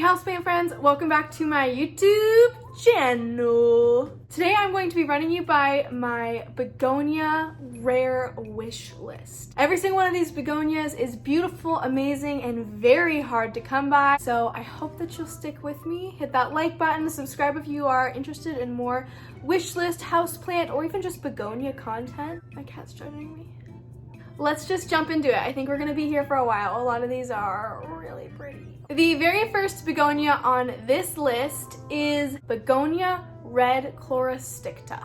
Houseplant friends, welcome back to my YouTube channel. Today I'm going to be running you by my begonia rare wish list. Every single one of these begonias is beautiful, amazing, and very hard to come by. So I hope that you'll stick with me. Hit that like button, subscribe if you are interested in more wish list, houseplant, or even just begonia content. My cat's judging me. Let's just jump into it. I think we're gonna be here for a while. A lot of these are really pretty. The very first begonia on this list is Begonia Red Chlorosticta.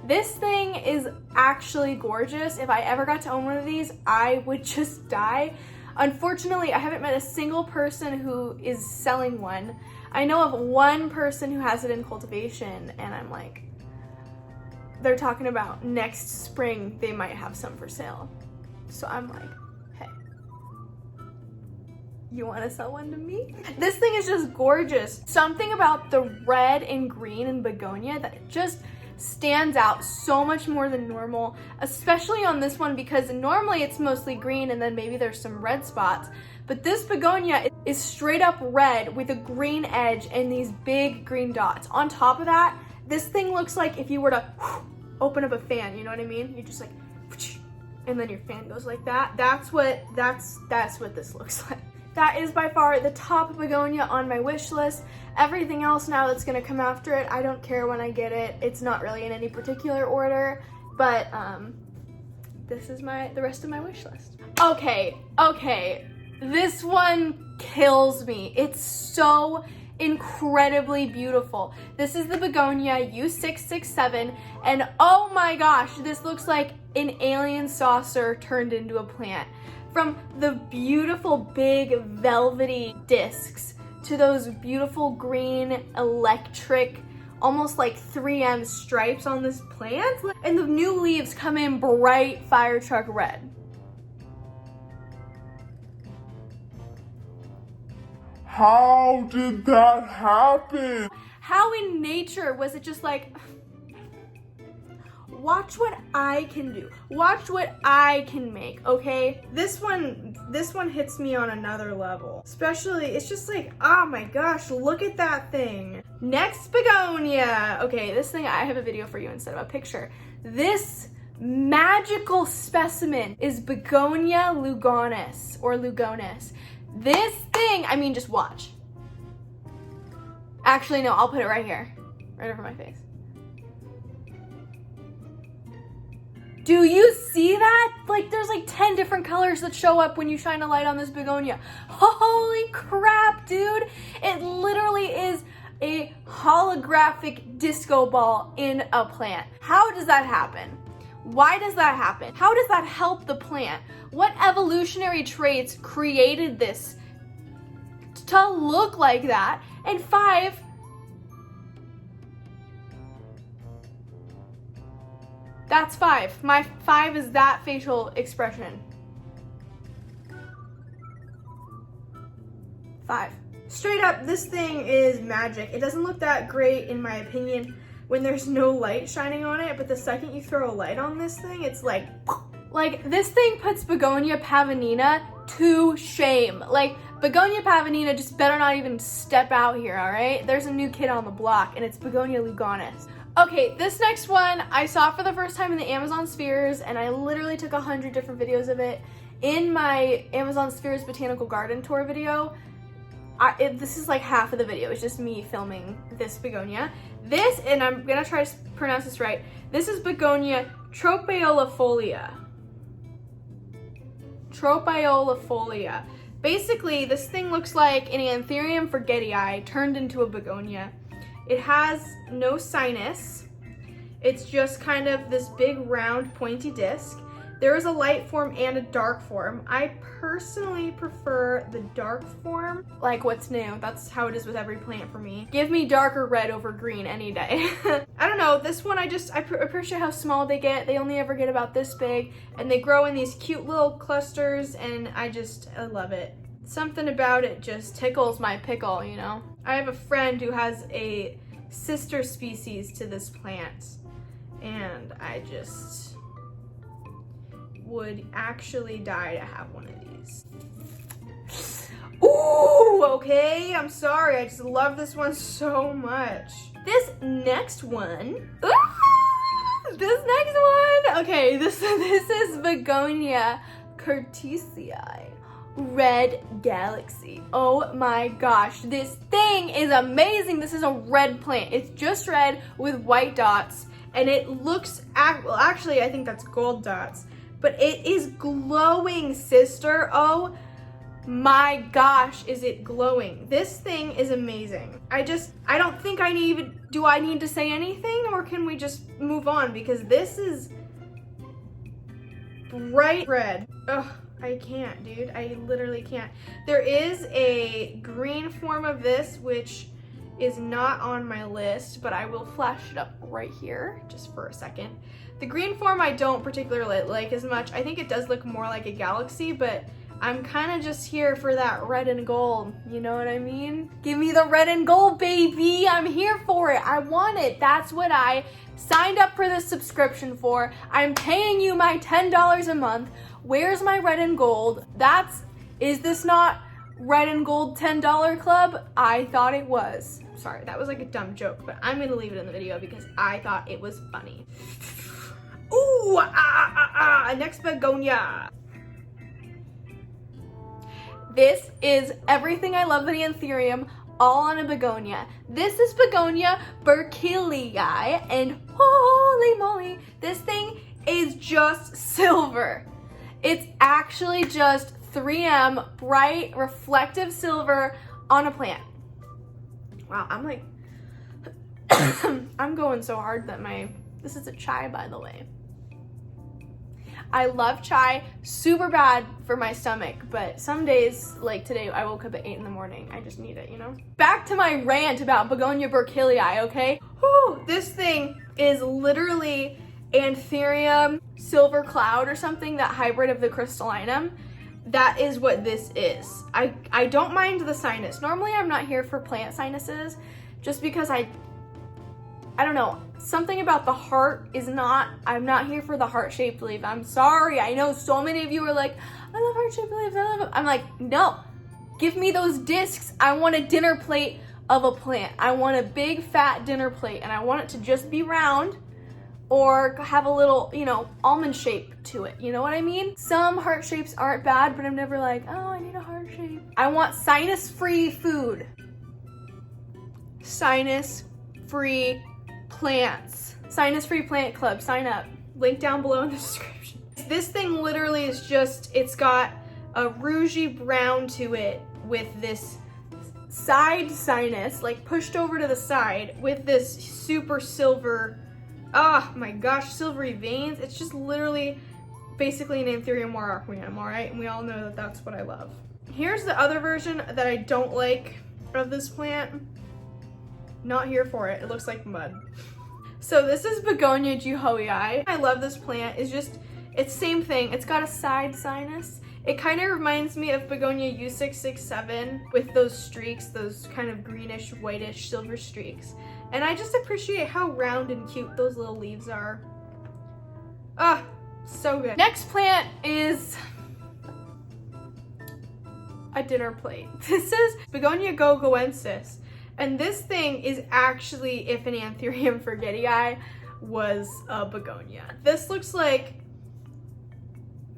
This thing is actually gorgeous. If I ever got to own one of these, I would just die. Unfortunately, I haven't met a single person who is selling one. I know of one person who has it in cultivation, and I'm like, they're talking about next spring they might have some for sale. So I'm like, hey, you want to sell one to me? This thing is just gorgeous. Something about the red and green in begonia that just stands out so much more than normal, especially on this one, because normally it's mostly green and then maybe there's some red spots. But this begonia is straight up red with a green edge and these big green dots. On top of that, this thing looks like if you were to open up a fan, you know what I mean? You just like, and then your fan goes like that. That's what this looks like. That is by far the top begonia on my wish list. Everything else now that's gonna come after it, I don't care when I get it. It's not really in any particular order, but this is the rest of my wish list. Okay, this one kills me. It's so incredibly beautiful. This is the Begonia U667, and oh my gosh, this looks like an alien saucer turned into a plant. From the beautiful big velvety discs to those beautiful green electric, almost like 3M stripes on this plant, and the new leaves come in bright fire truck red. How did that happen? How in nature was it just like, watch what I can do. Watch what I can make, okay? This one hits me on another level. Especially, it's just like, oh my gosh, look at that thing. Next begonia. Okay, this thing, I have a video for you instead of a picture. This magical specimen is Begonia lugonis, or lugonis. This thing, I mean, just watch. Actually, no, I'll put it right here. Right over my face. Do you see that? Like, there's like 10 different colors that show up when you shine a light on this begonia. Holy crap, dude. It literally is a holographic disco ball in a plant. How does that happen? Why does that happen? How does that help the plant? What evolutionary traits created this to look like that? And 5, that's 5. My 5 is that facial expression. 5. Straight up, this thing is magic. It doesn't look that great, in my opinion, when there's no light shining on it, but the second you throw a light on this thing, it's like this thing puts Begonia pavonina to shame. Like, Begonia pavonina just better not even step out here, all right? There's a new kid on the block, and it's Begonia lugonis. Okay, this next one I saw for the first time in the Amazon Spheres, and I literally took 100 different videos of it in my Amazon Spheres Botanical Garden Tour video. This is like half of the video. It's just me filming this begonia. This, and I'm gonna try to pronounce this right, this is Begonia tropaeolifolia. Tropaeolifolia. Basically, this thing looks like an Anthurium forgetii turned into a begonia. It has no sinus. It's just kind of this big round pointy disc. There is a light form and a dark form. I personally prefer the dark form. Like, what's new? That's how it is with every plant for me. Give me darker red over green any day. I don't know, this one I appreciate how small they get. They only ever get about this big, and they grow in these cute little clusters, and I love it. Something about it just tickles my pickle, you know? I have a friend who has a sister species to this plant, and I just would actually die to have one of these. Ooh, okay, I'm sorry. I just love this one so much. This next one, okay, this is Begonia Curtisii Red Galaxy. Oh my gosh, this thing is amazing. This is a red plant. It's just red with white dots, and it looks, well, actually, I think that's gold dots, but it is glowing, sister. Oh my gosh, is it glowing. This thing is amazing. I don't think do I need to say anything, or can we just move on? Because this is bright red. Ugh, I can't, dude. I literally can't. There is a green form of this, which is not on my list, but I will flash it up right here just for a second. The green form I don't particularly like as much. I think it does look more like a galaxy, but I'm kind of just here for that red and gold. You know what I mean? Give me the red and gold, baby. I'm here for it. I want it. That's what I signed up for this subscription for. I'm paying you my $10 a month. Where's my red and gold? Is this not red and gold $10 club? I thought it was. Sorry, that was like a dumb joke, but I'm gonna leave it in the video because I thought it was funny. Ooh, next Begonia. This is everything I love in the Anthurium, all on a begonia. This is Begonia Berkelii, and holy moly, this thing is just silver. It's actually just 3M bright reflective silver on a plant. Wow, I'm like, I'm going so hard that this is a chai, by the way. I love chai, super bad for my stomach, but some days, like today, I woke up at 8 in the morning. I just need it, you know? Back to my rant about Begonia Berkelii, okay? Whew, this thing is literally Anthurium silver cloud or something, that hybrid of the crystallinum. That is what this is. I don't mind the sinus. Normally, I'm not here for plant sinuses, just because I don't know, something about the heart I'm not here for the heart-shaped leaf. I'm sorry. I know so many of you are like, I love heart-shaped leaves, I love them. I'm like, no, give me those discs. I want a dinner plate of a plant. I want a big fat dinner plate, and I want it to just be round or have a little, almond shape to it. You know what I mean? Some heart shapes aren't bad, but I'm never like, oh, I need a heart shape. I want sinus-free food. Sinus-free plants. Sinus-free plant club, sign up. Link down below in the description. This thing literally is it's got a rougey brown to it with this side sinus, like pushed over to the side with this super silver, oh my gosh, silvery veins. It's just literally basically an Anthurium wararqueum, all right? And we all know that that's what I love. Here's the other version that I don't like of this plant. Not here for it. It looks like mud. So this is Begonia juhoii. I love this plant. It's same thing. It's got a side sinus. It kind of reminds me of Begonia U667 with those streaks, those kind of greenish, whitish, silver streaks. And I just appreciate how round and cute those little leaves are. Ah, so good. Next plant is a dinner plate. This is Begonia gogoensis. And this thing is actually, if an Anthurium forgetii was a begonia. This looks like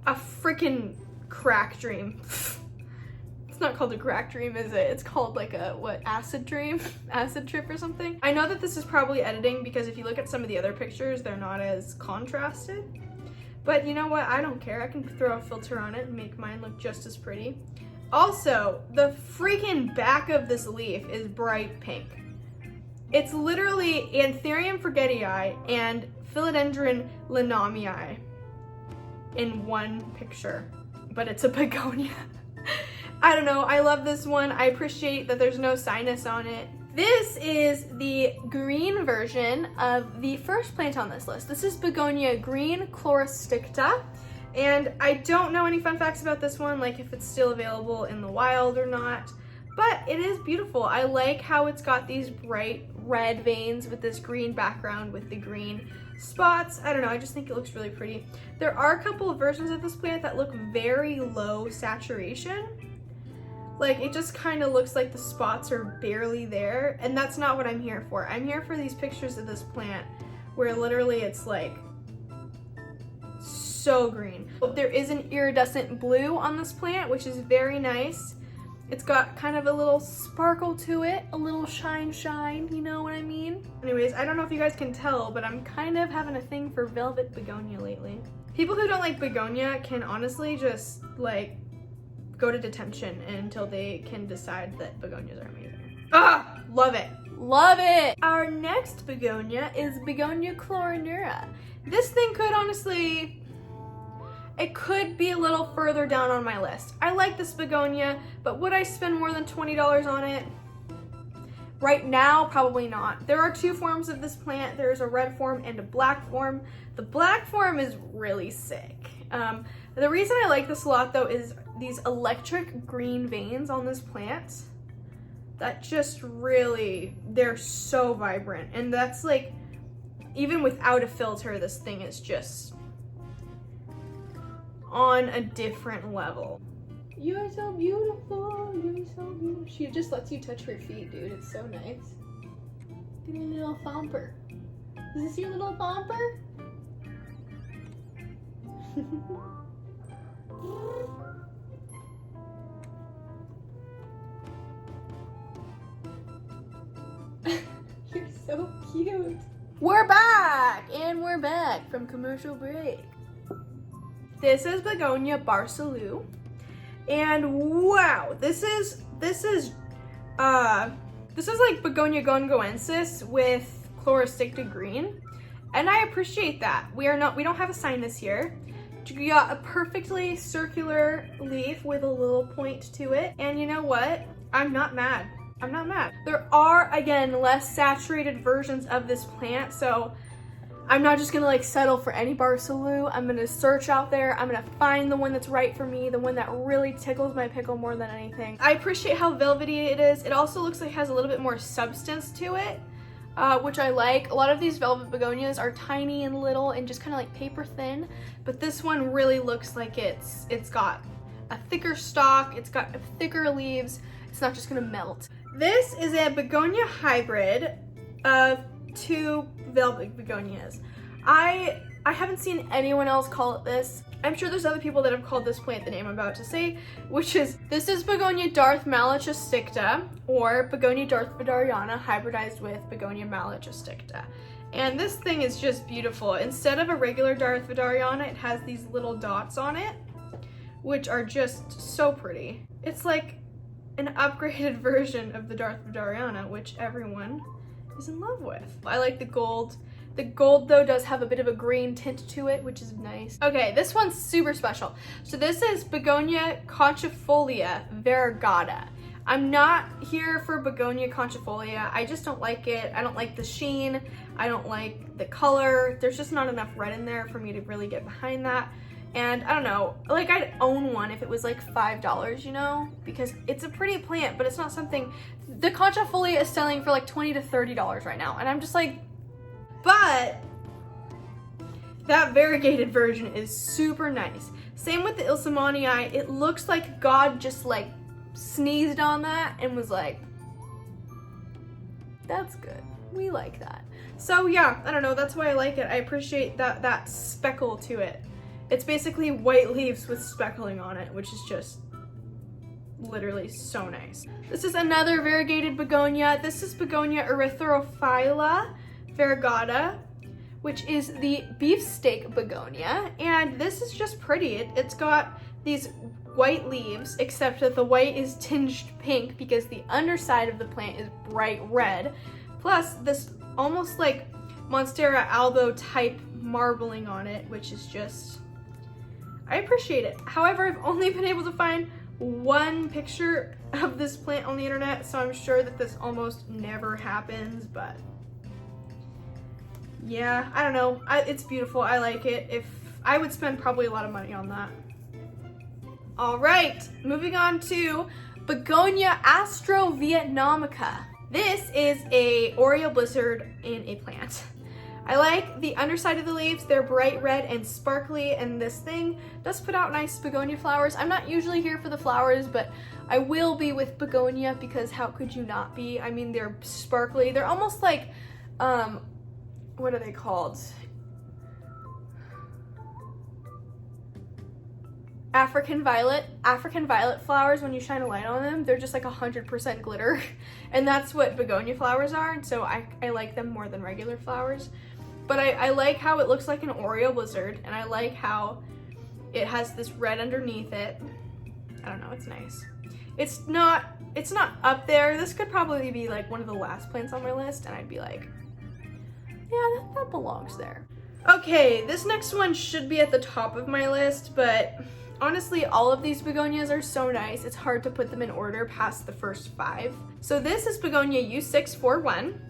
a freaking crack dream. It's not called a crack dream, is it? It's called like a, acid dream? Acid trip or something? I know that this is probably editing, because if you look at some of the other pictures, they're not as contrasted. But you know what? I don't care. I can throw a filter on it and make mine look just as pretty. Also, the freaking back of this leaf is bright pink. It's literally Anthurium forgetii and Philodendron linamii in one picture, but it's a begonia. I don't know, I love this one. I appreciate that there's no sinus on it. This is the green version of the first plant on this list. This is Begonia green chloristicta. And I don't know any fun facts about this one, like if it's still available in the wild or not, but it is beautiful. I like how it's got these bright red veins with this green background with the green spots. I don't know, I just think it looks really pretty. There are a couple of versions of this plant that look very low saturation. Like, it just kind of looks like the spots are barely there, and that's not what I'm here for. I'm here for these pictures of this plant where literally it's like so green. There is an iridescent blue on this plant, which is very nice. It's got kind of a little sparkle to it, a little shine, you know what I mean? Anyways, I don't know if you guys can tell, but I'm kind of having a thing for velvet begonia lately. People who don't like begonia can honestly just like go to detention until they can decide that begonias are amazing. Ah, love it. Love it. Our next begonia is Begonia chlorinura. This thing could honestly, it could be a little further down on my list. I like this begonia, but would I spend more than $20 on it? Right now, probably not. There are two forms of this plant. There's a red form and a black form. The black form is really sick. The reason I like this a lot though is these electric green veins on this plant that just really, they're so vibrant. And that's like, even without a filter, this thing is just on a different level. You are so beautiful, you're so beautiful. She just lets you touch her feet, dude. It's so nice. Get a little thomper. Is this your little thomper? You're so cute. We're back, and we're back from commercial break. This is Begonia Barcelou, and wow, this is like Begonia gongoensis with chloristicta green, and I appreciate that. We don't have a sinus here. We got a perfectly circular leaf with a little point to it, and you know what? I'm not mad. I'm not mad. There are, again, less saturated versions of this plant, so I'm not just gonna like settle for any Barcelou. I'm gonna search out there. I'm gonna find the one that's right for me, the one that really tickles my pickle more than anything. I appreciate how velvety it is. It also looks like it has a little bit more substance to it, which I like. A lot of these velvet begonias are tiny and little and just kind of like paper thin, but this one really looks like it's got a thicker stalk, it's got thicker leaves. It's not just gonna melt. This is a begonia hybrid of two velvet begonias. I haven't seen anyone else call it this. I'm sure there's other people that have called this plant the name I'm about to say, which is, this is Begonia Darth Malachosticta, or Begonia Darth Vidariana hybridized with Begonia Malachosticta. And this thing is just beautiful. Instead of a regular Darth Vidariana, it has these little dots on it, which are just so pretty. It's like an upgraded version of the Darth Vidariana, which everyone is in love with. I like the gold. The gold though does have a bit of a green tint to it, which is nice. Okay, this one's super special. So this is Begonia conchifolia variegata. I'm not here for Begonia conchifolia. I just don't like it. I don't like the sheen. I don't like the color. There's just not enough red in there for me to really get behind that. And I don't know, like I'd own one if it was like $5, you know, because it's a pretty plant, but it's not something, the conchifolia is selling for like $20 to $30 right now. And I'm just like, but that variegated version is super nice. Same with the Ilsamanii. It looks like God just like sneezed on that and was like, that's good. We like that. So yeah, I don't know, that's why I like it. I appreciate that speckle to it. It's basically white leaves with speckling on it, which is just literally so nice. This is another variegated begonia. This is Begonia erythrophylla variegata, which is the beefsteak begonia. And this is just pretty. It's got these white leaves, except that the white is tinged pink because the underside of the plant is bright red. Plus this almost like Monstera albo type marbling on it, which is just, I appreciate it. However, I've only been able to find one picture of this plant on the internet, so I'm sure that this almost never happens, but yeah, I don't know. It's beautiful. I like it. If I would spend probably a lot of money on that. All right, moving on to Begonia astrovietnamica. This is a Oreo blizzard in a plant. I like the underside of the leaves. They're bright red and sparkly, and this thing does put out nice begonia flowers. I'm not usually here for the flowers, but I will be with Begonia because how could you not be? I mean, they're sparkly. They're almost like, what are they called? African violet flowers. When you shine a light on them, they're just like 100% glitter. And that's what begonia flowers are. So I like them more than regular flowers. But I like how it looks like an Oreo blizzard, and I like how it has this red underneath it. I don't know, it's nice. It's not up there. This could probably be like one of the last plants on my list, and I'd be like, yeah, that belongs there. Okay, this next one should be at the top of my list, but honestly, all of these begonias are so nice. It's hard to put them in order past the first 5. So this is Begonia U641.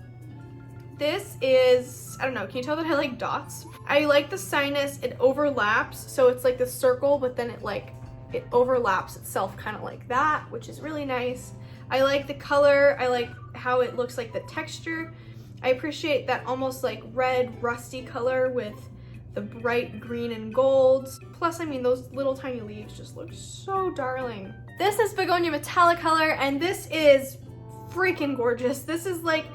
This is, I don't know, can you tell that I like dots? I like the sinus, it overlaps, so it's like the circle, but then it overlaps itself kind of like that, which is really nice. I like the color, I like how it looks like the texture. I appreciate that almost like red, rusty color with the bright green and gold. Plus, I mean, those little tiny leaves just look so darling. This is Begonia Metallic Color, and this is freaking gorgeous. This is like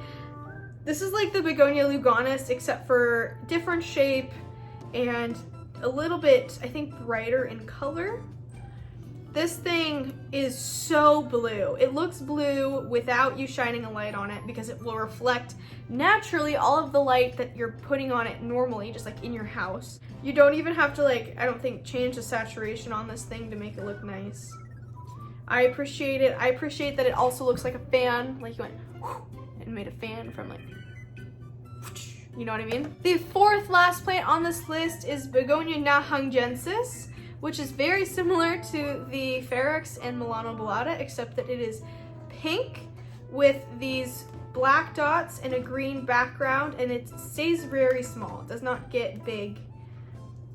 the Begonia Luganis, except for different shape and a little bit, I think, brighter in color. This thing is so blue. It looks blue without you shining a light on it because it will reflect naturally all of the light that you're putting on it normally, just like in your house. You don't even have to, like, I don't think, change the saturation on this thing to make it look nice. I appreciate it. I appreciate that it also looks like a fan, like you went whoosh, and made a fan from like, you know what I mean? The 4th last plant on this list is Begonia nahanggensis, which is very similar to the Ferox and Milano Bellata, except that it is pink with these black dots and a green background, and it stays very small. It does not get big.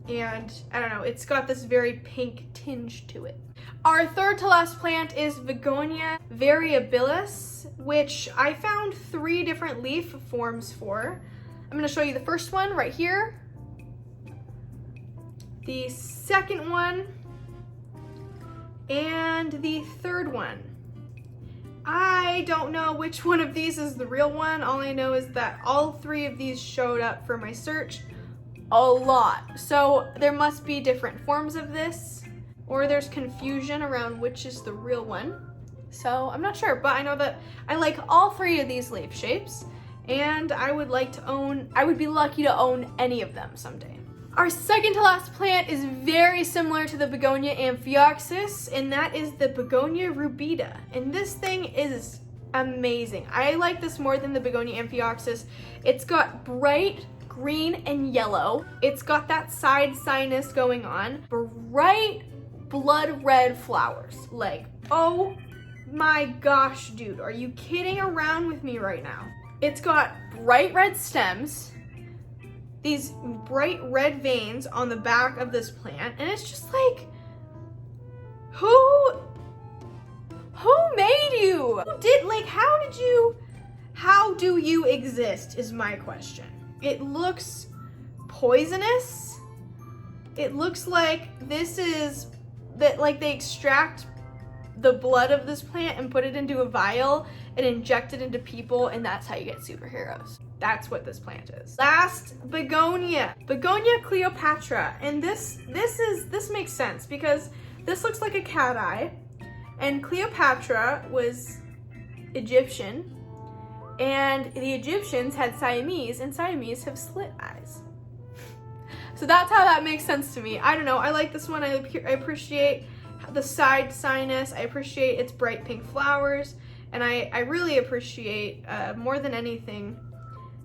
And I don't know, it's got this very pink tinge to it. Our 3rd to last plant is Begonia variabilis, which I found 3 different leaf forms for. I'm gonna show you the first one right here, the second one, and the third one. I don't know which one of these is the real one. All I know is that all 3 of these showed up for my search a lot. So there must be different forms of this, or there's confusion around which is the real one. So I'm not sure, but I know that I like all 3 of these leaf shapes, and I would be lucky to own any of them someday. Our 2nd to last plant is very similar to the Begonia amphioxus, and that is the Begonia rubida. And this thing is amazing. I like this more than the Begonia amphioxus. It's got bright green and yellow. It's got that side sinus going on. Bright blood red flowers. Like, oh my gosh, dude, are you kidding around with me right now? It's got bright red stems, these bright red veins on the back of this plant, and it's just like, who made you? How do you exist is my question. It looks poisonous. It looks like like they extract the blood of this plant and put it into a vial and inject it into people, and that's how you get superheroes. That's what this plant is. Last, Begonia Cleopatra, and this makes sense because this looks like a cat eye, and Cleopatra was Egyptian, and the Egyptians had Siamese, and Siamese have slit eyes. So that's how that makes sense to me. I don't know, I like this one. I appreciate the side sinus, I appreciate its bright pink flowers, and I really appreciate, more than anything,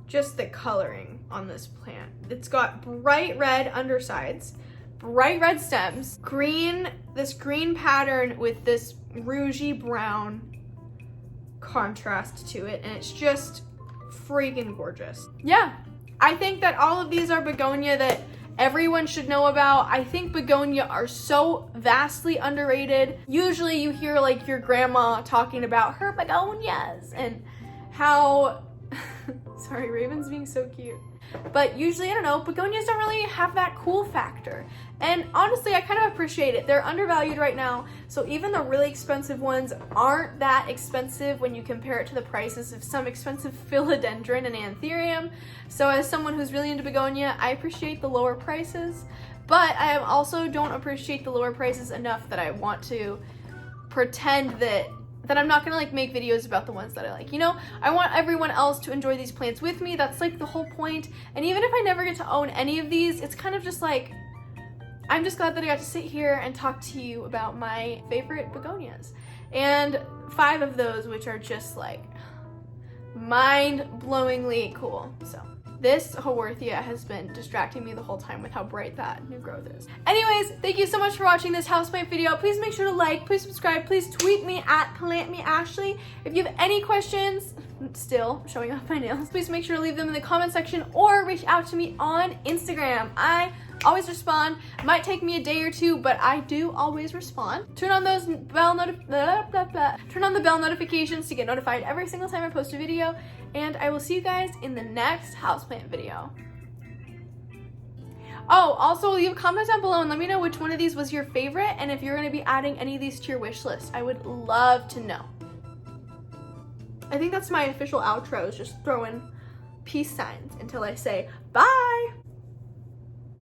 just the coloring on this plant. It's got bright red undersides, bright red stems, this green pattern with this rougey brown contrast to it, and it's just freaking gorgeous. Yeah, I think that all of these are begonia that everyone should know about. I think begonia are so vastly underrated. Usually you hear like your grandma talking about her begonias and how, sorry, Raven's being so cute. but usually, I don't know, begonias don't really have that cool factor. And honestly, I kind of appreciate it. They're undervalued right now, so even the really expensive ones aren't that expensive when you compare it to the prices of some expensive philodendron and anthurium. So as someone who's really into begonia, I appreciate the lower prices, but I also don't appreciate the lower prices enough that I want to pretend that I'm not gonna like make videos about the ones that I like. You know, I want everyone else to enjoy these plants with me. That's like the whole point. And even if I never get to own any of these, it's kind of just like, I'm just glad that I got to sit here and talk to you about my favorite begonias. And 5 of those which are just like mind-blowingly cool. So this Haworthia has been distracting me the whole time with how bright that new growth is. Anyways, thank you so much for watching this houseplant video. Please make sure to like, please subscribe, please tweet me at PlantMeAshley. If you have any questions, still showing off my nails, please make sure to leave them in the comment section or reach out to me on Instagram. I always respond. It might take me a day or 2, but I do always respond. Turn on the bell notifications to get notified every single time I post a video, and I will see you guys in the next houseplant video. Oh, also leave a comment down below and let me know which one of these was your favorite, and if you're going to be adding any of these to your wish list. I would love to know. I think that's my official outro, is just throwing peace signs until I say bye.